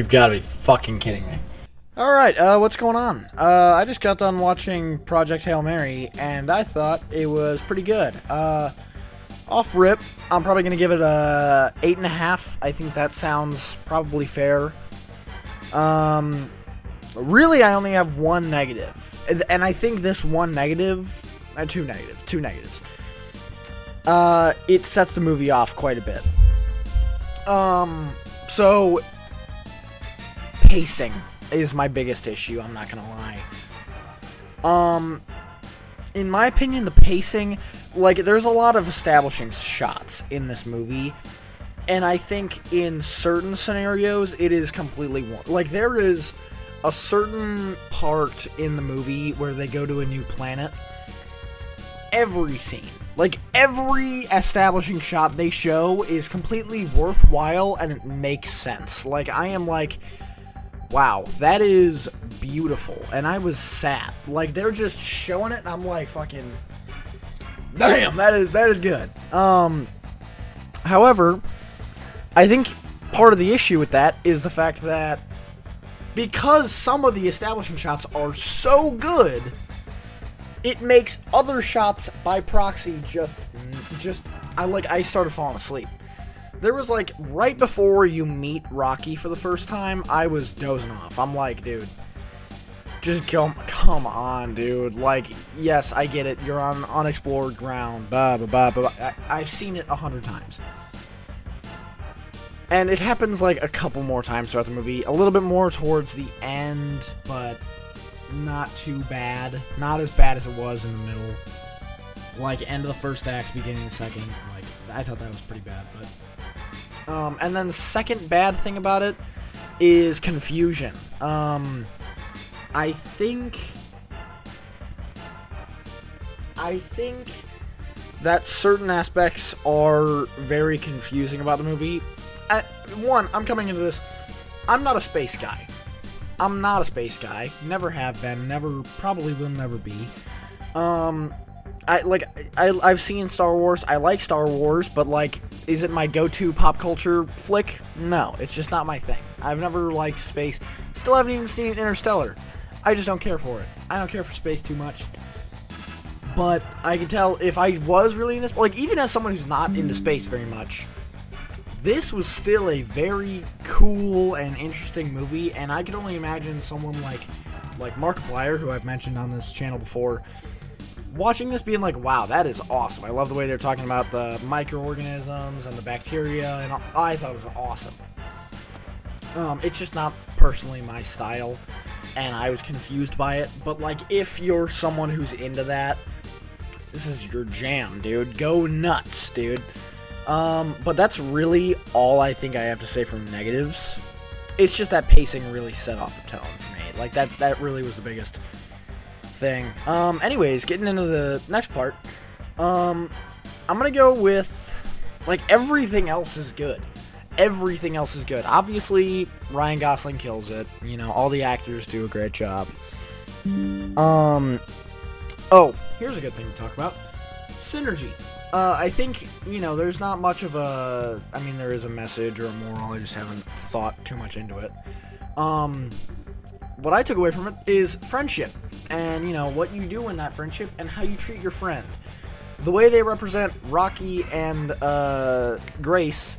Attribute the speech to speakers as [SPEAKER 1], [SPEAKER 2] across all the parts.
[SPEAKER 1] You've got to be fucking kidding me. Alright, what's going on? I just got done watching Project Hail Mary, and I thought it was pretty good. Off rip, I'm probably going to give it a 8.5. I think that sounds probably fair. Really, I only have one negative. And I think this one negative... two negatives. It sets the movie off quite a bit. So... pacing is my biggest issue, I'm not gonna lie. In my opinion, the pacing... like, there's a lot of establishing shots in this movie, and I think in certain scenarios, it is completely... like, there is a certain part in the movie where they go to a new planet. Every scene, like, every establishing shot they show is completely worthwhile, and it makes sense. Like, I am like, wow, that is beautiful, and I was sad. Like, they're just showing it, and I'm like, fucking... damn, that is good. However, I think part of the issue with that is the fact that because some of the establishing shots are so good, it makes other shots by proxy just I started falling asleep. There was, like, right before you meet Rocky for the first time, I was dozing off. I'm like, dude, just come on, dude. Like, yes, I get it. You're on unexplored ground. I've seen it 100 times. And it happens, like, a couple more times throughout the movie. A little bit more towards the end, but not too bad. Not as bad as it was in the middle. Like, end of the first act, beginning of the second. Like, I thought that was pretty bad, but... and then the second bad thing about it is confusion. I think that certain aspects are very confusing about the movie. I'm coming into this, I'm not a space guy. Never have been, probably will never be. I've seen Star Wars. I like Star Wars, but, like, is it my go-to pop culture flick? No, it's just not my thing. I've never liked space. Still haven't even seen Interstellar. I just don't care for it. I don't care for space too much. But I can tell if I was really into space, like, even as someone who's not into space very much, this was still a very cool and interesting movie, and I can only imagine someone like Markiplier, who I've mentioned on this channel before, watching this being like, wow, that is awesome. I love the way they're talking about the microorganisms and the bacteria, and I thought it was awesome. It's just not personally my style, and I was confused by it, but, like, if you're someone who's into that, this is your jam, dude. Go nuts, dude. But that's really all I think I have to say for negatives. It's just that pacing really set off the tone for me. Like, that really was the biggest thing. Anyways, getting into the next part, I'm gonna go with, like, everything else is good. Everything else is good. Obviously, Ryan Gosling kills it. You know, all the actors do a great job. Oh, here's a good thing to talk about. Synergy. I think, you know, there's not much of a... I mean, there is a message or a moral. I just haven't thought too much into it. What I took away from it is friendship. And, you know, what you do in that friendship and how you treat your friend. The way they represent Rocky and Grace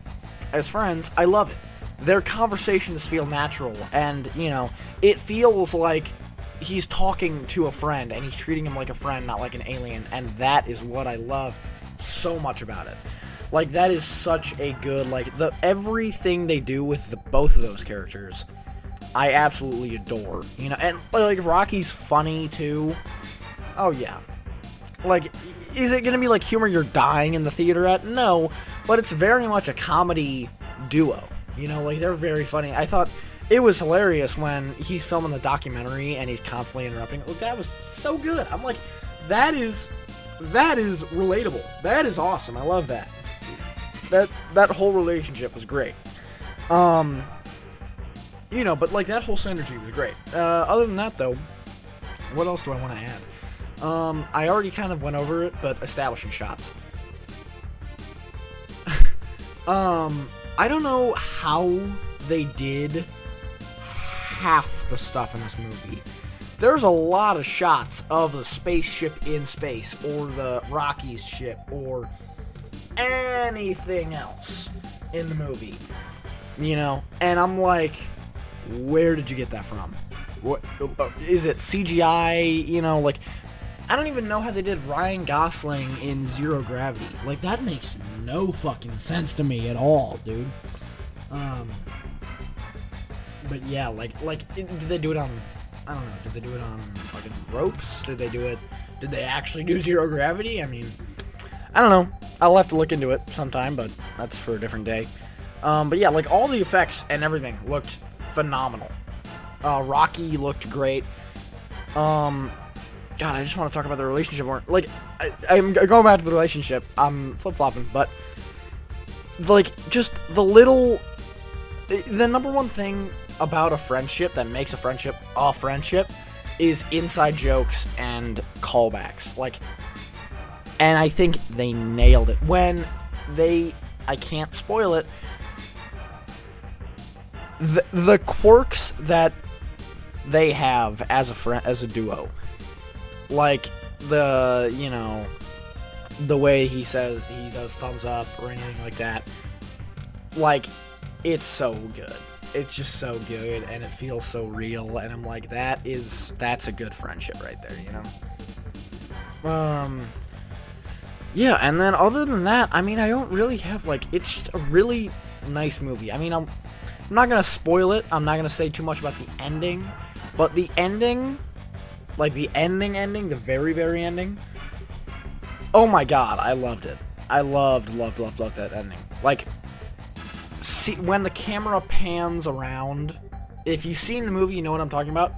[SPEAKER 1] as friends, I love it. Their conversations feel natural. And, you know, it feels like he's talking to a friend and he's treating him like a friend, not like an alien. And that is what I love so much about it. Like, that is such a good, like, everything they do with both of those characters, I absolutely adore, you know. And, like, Rocky's funny too. Oh yeah. Like, is it gonna be like humor you're dying in the theater at? No, but it's very much a comedy duo, you know. Like, they're very funny. I thought it was hilarious when he's filming the documentary and he's constantly interrupting. Look, that was so good. I'm like, that is relatable. That is awesome. I love that. That whole relationship was great. You know, but, like, that whole synergy was great. Other than that, though, what else do I want to add? I already kind of went over it, but establishing shots. I don't know how they did half the stuff in this movie. There's a lot of shots of the spaceship in space, or the Rocky's ship, or anything else in the movie, you know? And I'm like, where did you get that from? What is it, CGI? You know, like, I don't even know how they did Ryan Gosling in Zero Gravity. Like, that makes no fucking sense to me at all, dude. But yeah, like, did they do it on, I don't know, did they do it on fucking ropes? Did they actually do Zero Gravity? I mean, I don't know. I'll have to look into it sometime, but that's for a different day. But yeah, like, all the effects and everything looked phenomenal. Rocky looked great. God, I just want to talk about the relationship more. Like, I'm going back to the relationship. I'm flip-flopping, but, like, just the number one thing about a friendship that makes a friendship is inside jokes and callbacks. Like, and I think they nailed it. I can't spoil it, the quirks that they have as a duo, like the way he says he does thumbs up or anything like that, like, it's so good. It's just so good, and it feels so real, and I'm like, that's a good friendship right there, you know? Yeah, and then other than that, I mean, I don't really have, like, it's just a really nice movie. I mean, I'm not gonna spoil it, I'm not gonna say too much about the ending, but the ending, like, the the very, very ending, oh my god, I loved it. I loved that ending. Like, see, when the camera pans around, if you've seen the movie, you know what I'm talking about.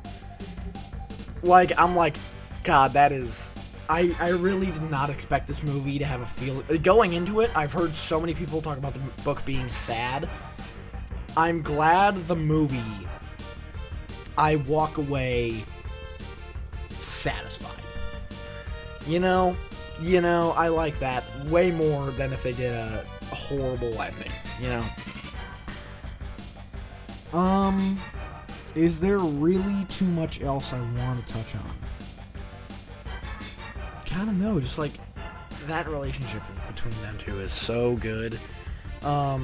[SPEAKER 1] Like, I'm like, God, that is, I really did not expect this movie to have a feel. Going into it, I've heard so many people talk about the book being sad. I'm glad the movie, I walk away satisfied. You know, I like that way more than if they did a horrible ending, you know? Is there really too much else I want to touch on? Kind of no, just like, that relationship between them two is so good. I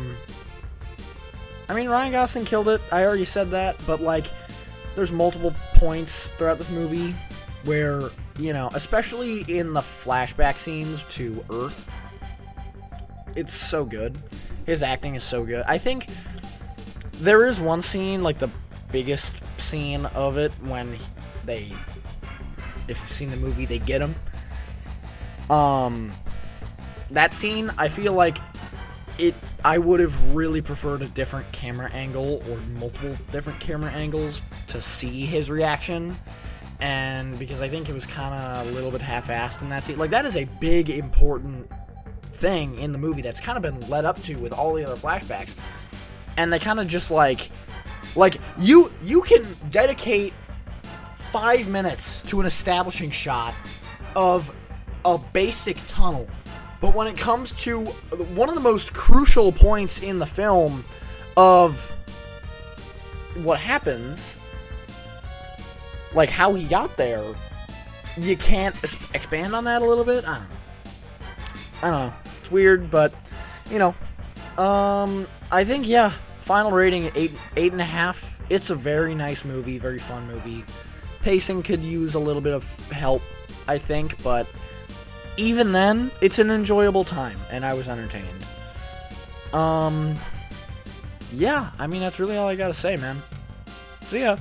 [SPEAKER 1] mean, Ryan Gosling killed it, I already said that, but, like, there's multiple points throughout this movie where, you know, especially in the flashback scenes to Earth, it's so good. His acting is so good. I think there is one scene, like the biggest scene of it, when if you've seen the movie, they get him. That scene, I feel like I would have really preferred a different camera angle, or multiple different camera angles, to see his reaction. And because I think it was kind of a little bit half-assed in that scene. Like, that is a big, important thing in the movie that's kind of been led up to with all the other flashbacks. And they kind of just, like, you can dedicate 5 minutes to an establishing shot of a basic tunnel. But when it comes to one of the most crucial points in the film of what happens, like how he got there, you can't expand on that a little bit? I don't know. It's weird, but, you know. I think, yeah, final rating, 8.5. It's a very nice movie, very fun movie. Pacing could use a little bit of help, I think, but even then, it's an enjoyable time, and I was entertained. Yeah, I mean, that's really all I gotta say, man. See ya.